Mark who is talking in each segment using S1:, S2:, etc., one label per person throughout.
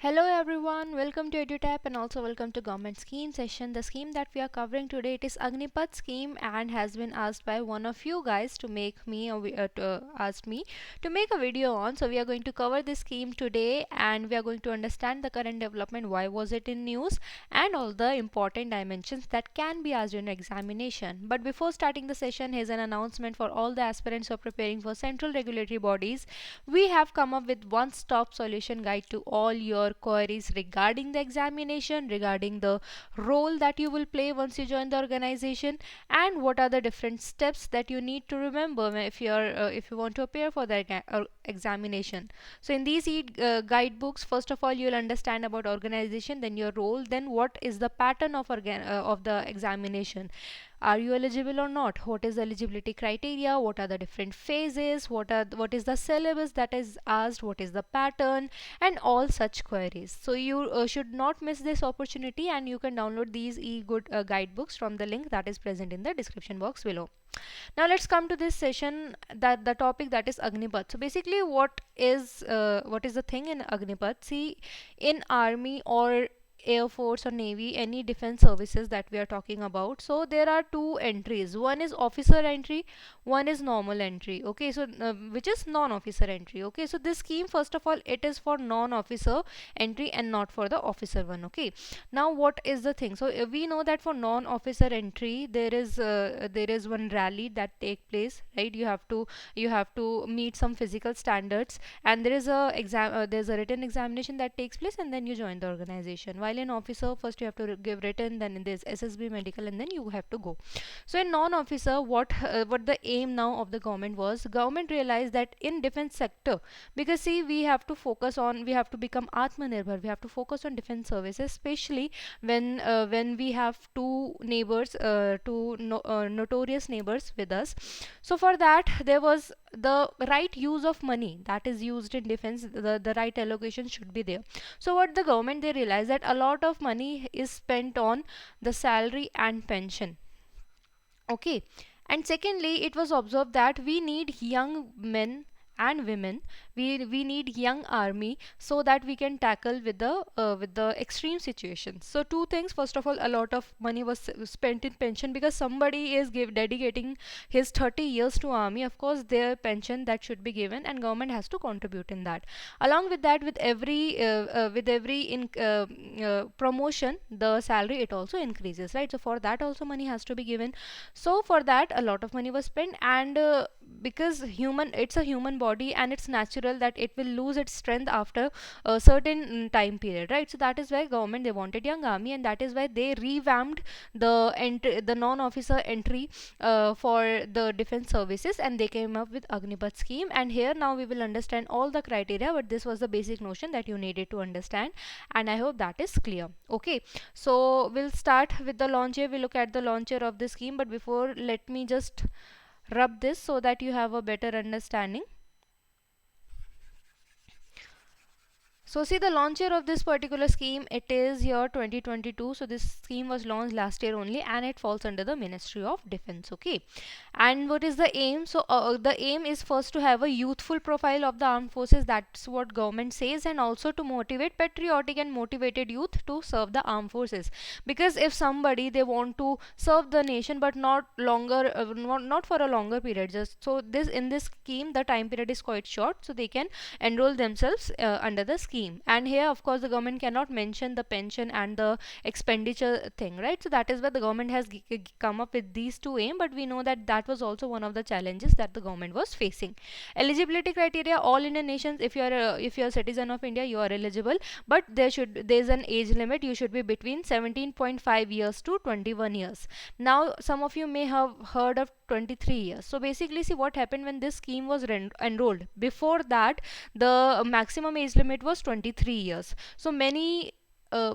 S1: Hello everyone, welcome to EduTap and also welcome to Government Scheme session. The scheme that we are covering today, it is Agnipath Scheme and has been asked by one of you guys to make me ask me to make a video on. So we are going to cover this scheme today and we are going to understand the current development, why was it in news, and all the important dimensions that can be asked in examination. But before starting the session, here's an announcement for all the aspirants who are preparing for central regulatory bodies. We have come up with one-stop solution guide to all your queries regarding the examination, regarding the role that you will play once you join the organization, and what are the different steps that you need to remember if you want to appear for the examination. So in these guidebooks, first of all you'll understand about organization, then your role, then what is the pattern of the examination. Are you eligible or not? What is the eligibility criteria? What are the different phases? What is the syllabus that is asked? What is the pattern? And all such queries. So you should not miss this opportunity, and you can download these e-good guidebooks from the link that is present in the description box below. Now let's come to this session, that the topic, that is Agnipath. So basically what is the thing in Agnipath? See, in army or Air Force or Navy, any defense services that we are talking about, so there are two entries. One is officer entry, one is normal entry. Okay, so which is non-officer entry. Okay, so this scheme, first of all, it is for non-officer entry and not for the officer one. Okay, now what is the thing? So we know that for non-officer entry there is one rally that take place, right? You have to meet some physical standards, and there's a written examination that takes place, and then you join the organization. While in officer, first you have to give written, then there's SSB medical, and then you have to go. So in non-officer, what the aim now of the government was, government realized that in defense sector, because see, we have to become atmanirbhar, we have to focus on defense services, especially when we have notorious neighbors with us. So for that, there was the right use of money that is used in defense, the right allocation should be there. So what the government, they realized that a lot of money is spent on the salary and pension. Okay, and secondly, it was observed that we need young men and women, we need young army, so that we can tackle with the extreme situations. So two things: first of all, a lot of money was spent in pension, because somebody is dedicating his 30 years to army. Of course their pension that should be given, and government has to contribute in that. Along with that, with every promotion, the salary, it also increases, right? So for that also money has to be given. So for that, a lot of money was spent, and because it's a human body, and it's natural that it will lose its strength after a certain time period, right? So that is why government, they wanted young army, and that is why they revamped the non-officer entry for the defense services, and they came up with Agnipath scheme. And here now we will understand all the criteria, but this was the basic notion that you needed to understand, and I hope that is clear. Okay, so we'll start with the launcher. We'll look at the launcher of the scheme, but before, let me just rub this so that you have a better understanding. So see, the launcher of this particular scheme, it is year 2022. So this scheme was launched last year only, and it falls under the Ministry of Defense. Okay, and what is the aim? So the aim is first to have a youthful profile of the armed forces. That's what government says, and also to motivate patriotic and motivated youth to serve the armed forces. Because if somebody, they want to serve the nation, but not longer, not for a longer period, just so this in this scheme the time period is quite short, so they can enroll themselves under the scheme. And here, of course, the government cannot mention the pension and the expenditure thing, right? So that is why the government has come up with these two aim, but we know that that was also one of the challenges that the government was facing. Eligibility criteria: all Indian nations, if you are a citizen of India, you are eligible, but there's an age limit. You should be between 17.5 years to 21 years. Now some of you may have heard of 23 years. So basically, see what happened when this scheme was enrolled. Before that, the maximum age limit was 23 years. So many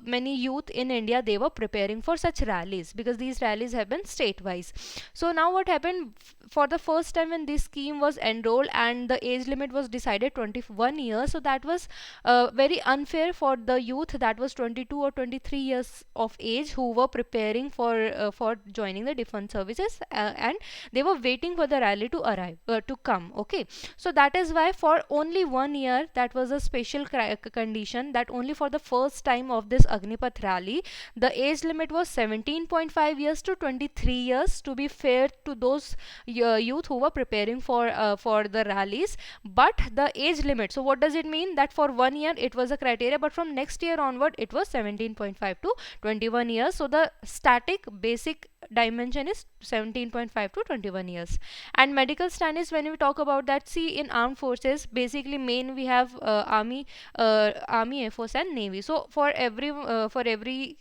S1: many youth in India, they were preparing for such rallies, because these rallies have been state wise. So now what happened, for the first time when this scheme was enrolled and the age limit was decided 21 years, so that was very unfair for the youth that was 22 or 23 years of age, who were preparing for joining the defense services, and they were waiting for the rally to arrive, to come. Okay, so that is why for only 1 year, that was a special condition, that only for the first time of this Agnipath rally, the age limit was 17.5 years to 23 years, to be fair to those youth who were preparing for the rallies. But the age limit, so what does it mean, that for 1 year it was a criteria, but from next year onward it was 17.5 to 21 years. So the static basic dimension is 17.5 to 21 years. And medical standards, when we talk about that, see, in armed forces, basically main we have army, Air Force and Navy. So for every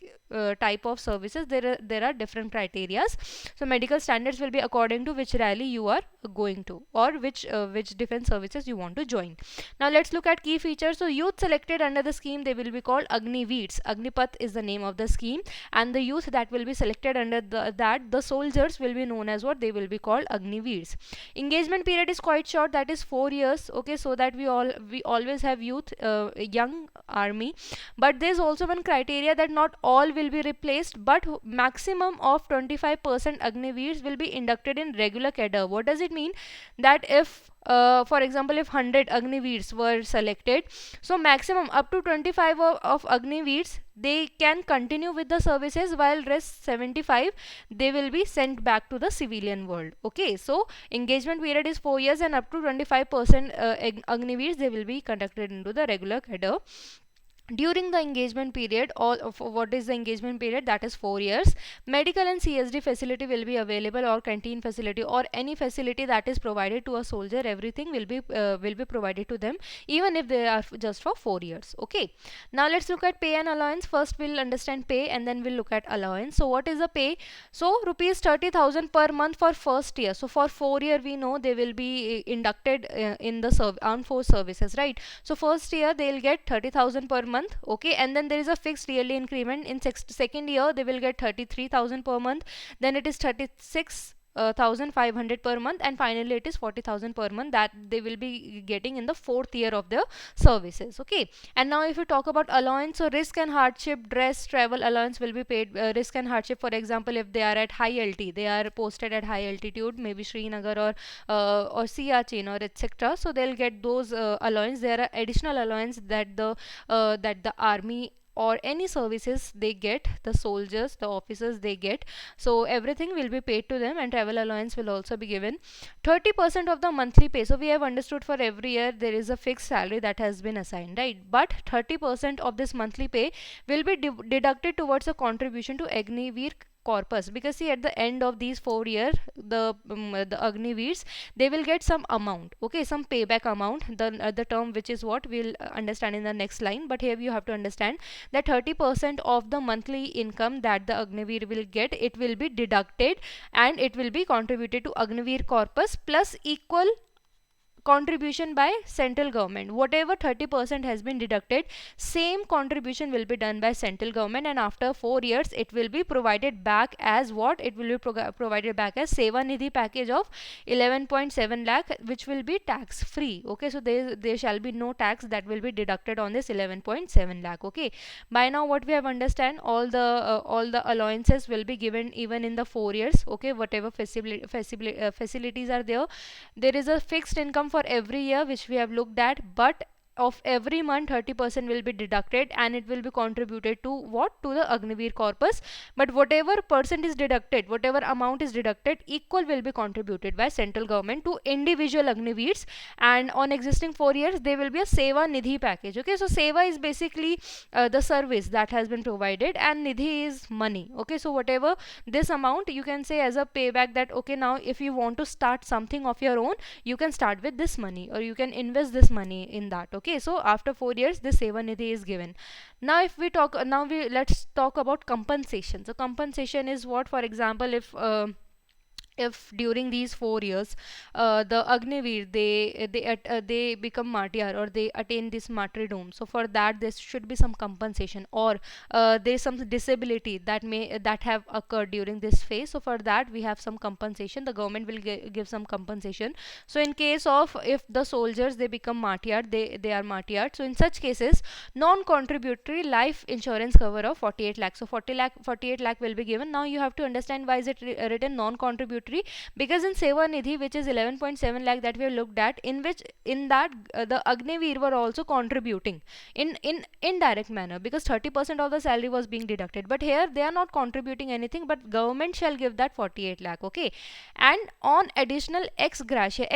S1: type of services, there are different criterias. So medical standards will be according to which rally you are going to, or which defense services you want to join. Now let's look at key features. So youth selected under the scheme, they will be called Agniveers. Agnipath is the name of the scheme, and the youth that will be selected under the soldiers will be known as what, they will be called Agniveers. Engagement period is quite short, that is 4 years. Okay, so that we always have youth, young army. But there's also one criteria, that not all will be replaced, but maximum of 25% Agniveers will be inducted in regular cadre. What does it mean? That if for example, if 100 Agniveers were selected, so maximum up to 25 of Agniveers, they can continue with the services, while rest 75, they will be sent back to the civilian world. Okay, so engagement period is 4 years, and up to 25% Agniveers, they will be conducted into the regular cadre. During the engagement period, all of what is the engagement period, that is 4 years, medical and CSD facility will be available, or canteen facility, or any facility that is provided to a soldier, everything will be provided to them, even if they are just for 4 years. Okay, now let's look at pay and allowance. First we'll understand pay, and then we'll look at allowance. So what is the pay? So rupees 30,000 per month for first year. So for 4 year, we know they will be inducted in the armed force services, right? So first year they'll get 30,000 per month. Okay, and then there is a fixed yearly increment. In second year they will get 33,000 per month, then it is 36,500 per month, and finally it is 40,000 per month that they will be getting in the fourth year of their services. Okay, and now if you talk about allowance, so risk and hardship, dress, travel allowance will be paid. Risk and hardship, for example, if they are at high LT, they are posted at high altitude, maybe Srinagar or Siachen or etc., so they'll get those allowance. There are additional allowance that the army or any services they get, the soldiers, the officers, they get. So everything will be paid to them, and travel allowance will also be given. 30% of the monthly pay, so we have understood for every year there is a fixed salary that has been assigned, right? But 30% of this monthly pay will be deducted towards a contribution to Agniveer corpus, because see, at the end of these 4 years, the Agniveers, they will get some amount. Okay, some payback amount, the term which is what we'll understand in the next line. But here you have to understand that 30% of the monthly income that the Agniveer will get, it will be deducted, and it will be contributed to Agniveer corpus, plus equal contribution by central government. Whatever 30% has been deducted, same contribution will be done by central government, and after 4 years it will be provided back as what? It will be provided back as Seva Nidhi package of 11.7 lakh, which will be tax free. Okay, so there shall be no tax that will be deducted on this 11.7 lakh. Okay, by now what we have understand, all the allowances will be given even in the 4 years. Okay, whatever facilities are there, there is a fixed income for every year which we have looked at, but of every month 30% will be deducted, and it will be contributed to what? To the Agniveer corpus. But whatever percent is deducted, whatever amount is deducted, equal will be contributed by central government to individual Agniveers, and on existing 4 years there will be a Seva Nidhi package. Okay, so Seva is basically the service that has been provided, and Nidhi is money. Okay, so whatever this amount, you can say as a payback, that okay, now if you want to start something of your own, you can start with this money, or you can invest this money in that. Okay, so after 4 years this Seva Nidhi is given. Now if we talk, let's talk about compensation. So compensation is what? For example, if if during these 4 years the Agniveer they become martyr or they attain this martyrdom, so for that there should be some compensation, or there is some disability that have occurred during this phase, so for that we have some compensation, the government will give some compensation. So in case of if the soldiers they become martyr, they are martyred, so in such cases non-contributory life insurance cover of 48 lakh, so 48 lakh will be given. Now you have to understand why is it written non-contributory, because in Seva Nidhi, which is 11.7 lakh that we have looked at, in that the Agniveer were also contributing in indirect manner, because 30% of the salary was being deducted, but here they are not contributing anything, but government shall give that 48 lakh. Okay, and on additional ex gratia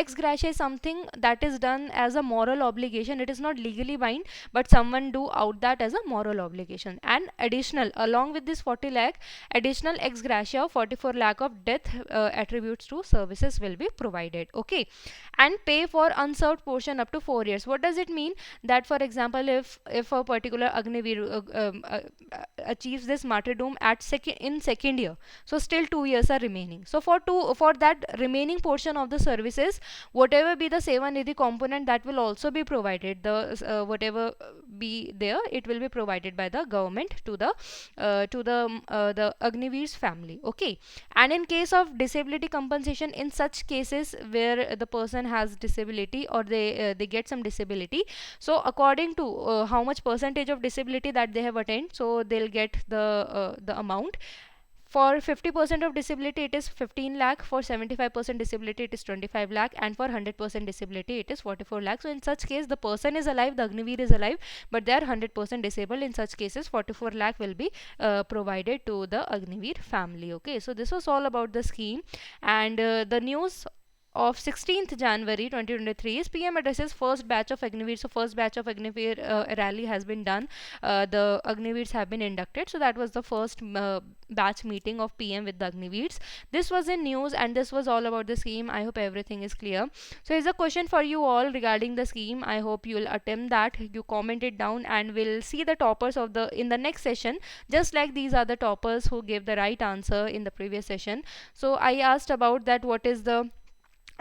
S1: is something that is done as a moral obligation, it is not legally bind, but someone do out that as a moral obligation, and additional along with this 40 lakh additional ex gratia of 44 lakh of death attributes to services will be provided. Okay, and pay for unserved portion up to 4 years. What does it mean? That for example, if a particular Agniveer achieves this martyrdom at second year, so still 2 years are remaining, so for that remaining portion of the services, whatever be the Seva Nidhi component, that will also be provided, the whatever be there, it will be provided by the government to the Agniveer's family. Okay, and in case of disability compensation, in such cases where the person has disability or they get some disability, so according to how much percentage of disability that they have attained, so they'll get the amount. For 50% of disability, it is 15 lakh. For 75% disability, it is 25 lakh. And for 100% disability, it is 44 lakh. So in such case, the person is alive, the Agniveer is alive, but they are 100% disabled. In such cases, 44 lakh will be provided to the Agniveer family. Okay, so this was all about the scheme. And the news of 16th January 2023 is PM addresses first batch of Agniveer. So first batch of Agniveer rally has been done. The Agniveers have been inducted. So that was the first batch meeting of PM with the Agniveers. This was in news and this was all about the scheme. I hope everything is clear. So here's a question for you all regarding the scheme. I hope you will attempt that. You comment it down and we'll see the toppers of the in the next session. Just like these are the toppers who gave the right answer in the previous session. So I asked about that what is the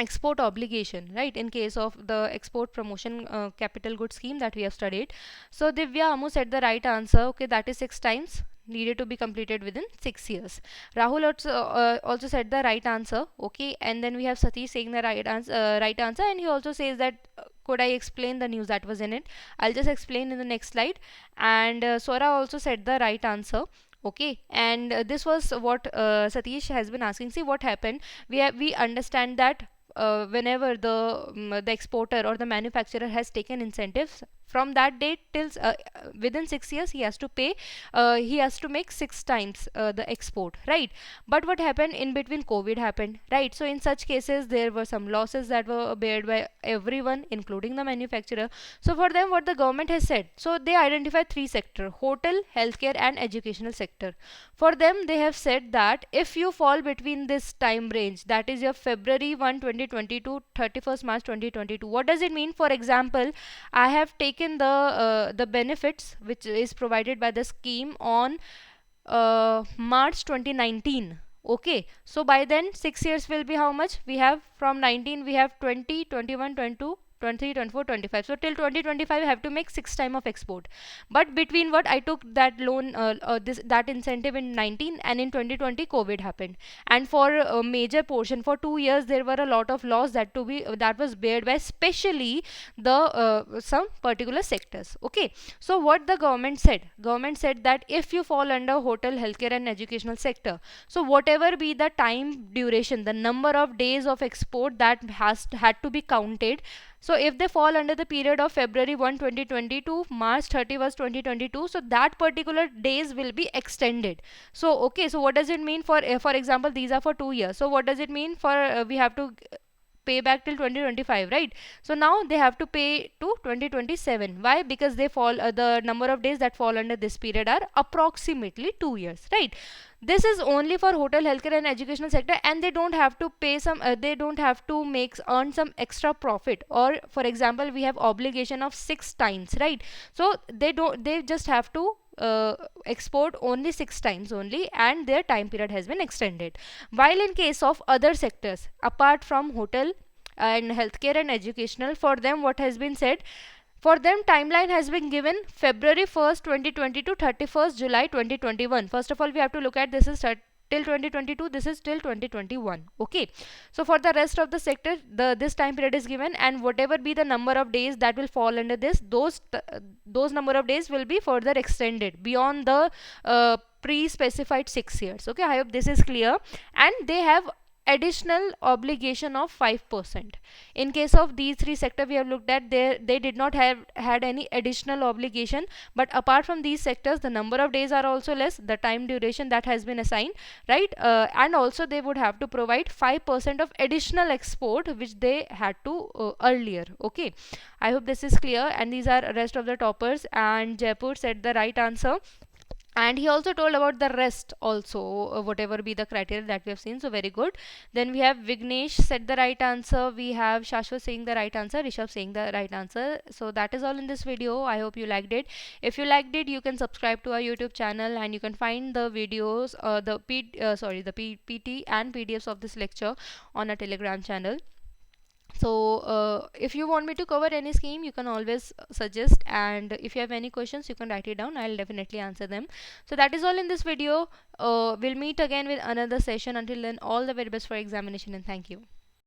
S1: export obligation, right, in case of the export promotion capital goods scheme that we have studied. So Divya Amu said the right answer. Okay, that is 6 times needed to be completed within 6 years. Rahul also said the right answer. Okay, and then we have Satish saying the right answer, and he also says that could I explain the news that was in it? I'll just explain in the next slide. And Sora also said the right answer. Okay, and this was what Satish has been asking. See what happened. We understand that whenever the exporter or the manufacturer has taken incentives from that date till within 6 years he has to make 6 times the export, right? But what happened in between, COVID happened, right? So in such cases there were some losses that were bared by everyone including the manufacturer. So for them what the government has said, so they identified 3 sectors: hotel, healthcare and educational sector. For them they have said that if you fall between this time range, that is your February 1 2022 31st March 2022, what does it mean? For example, I have taken the benefits which is provided by the scheme on March 2019. Okay, so by then 6 years will be how much? We have from 19, we have 20, 21, 22, 23, 24, 25. So till 2025 I have to make 6 times of export. But between what I took that loan, that incentive in 19, and in 2020 COVID happened. And for a major portion for 2 years there were a lot of loss that was bared by especially the some particular sectors. Okay, so what the government said? Government said that if you fall under hotel, healthcare and educational sector, so whatever be the time duration, the number of days of export that had to be counted. So if they fall under the period of February 1 2022 March 31st 2022, so that particular days will be extended. So okay, so what does it mean? For example, these are for 2 years, so what does it mean? For we have to pay back till 2025, right? So now they have to pay to 2027. Why? Because they fall the number of days that fall under this period are approximately 2 years, right? This is only for hotel, healthcare and educational sector, and they don't have to pay some they don't have to earn some extra profit. Or for example, we have obligation of 6 times, right? So they just have to export only 6 times only, and their time period has been extended. While in case of other sectors apart from hotel and healthcare and educational, for them what has been said, for them timeline has been given February 1st 2020 to 31st July 2021. First of all, we have to look at this is till 2022, this is till 2021. Okay, so for the rest of the sector, this time period is given, and whatever be the number of days that will fall under this, those number of days will be further extended beyond the pre-specified 6 years. Okay, I hope this is clear. And they have additional obligation of 5%. In case of these three sector we have looked at, they did not have had any additional obligation, but apart from these sectors, the number of days are also less, the time duration that has been assigned, right? And also they would have to provide 5% of additional export which they had to earlier. Okay, I hope this is clear. And these are rest of the toppers, and Jaipur said the right answer. And he also told about the rest also, whatever be the criteria that we have seen. So very good. Then we have Vignesh said the right answer, we have Shashwat saying the right answer, Rishabh saying the right answer. So that is all in this video. I hope you liked it. If you liked it, you can subscribe to our YouTube channel, and you can find the videos, the PT and PDFs of this lecture on our Telegram channel. So if you want me to cover any scheme, you can always suggest, and if you have any questions, you can write it down. I'll definitely answer them. So that is all in this video. We'll meet again with another session. Until then, all the very best for examination, and thank you.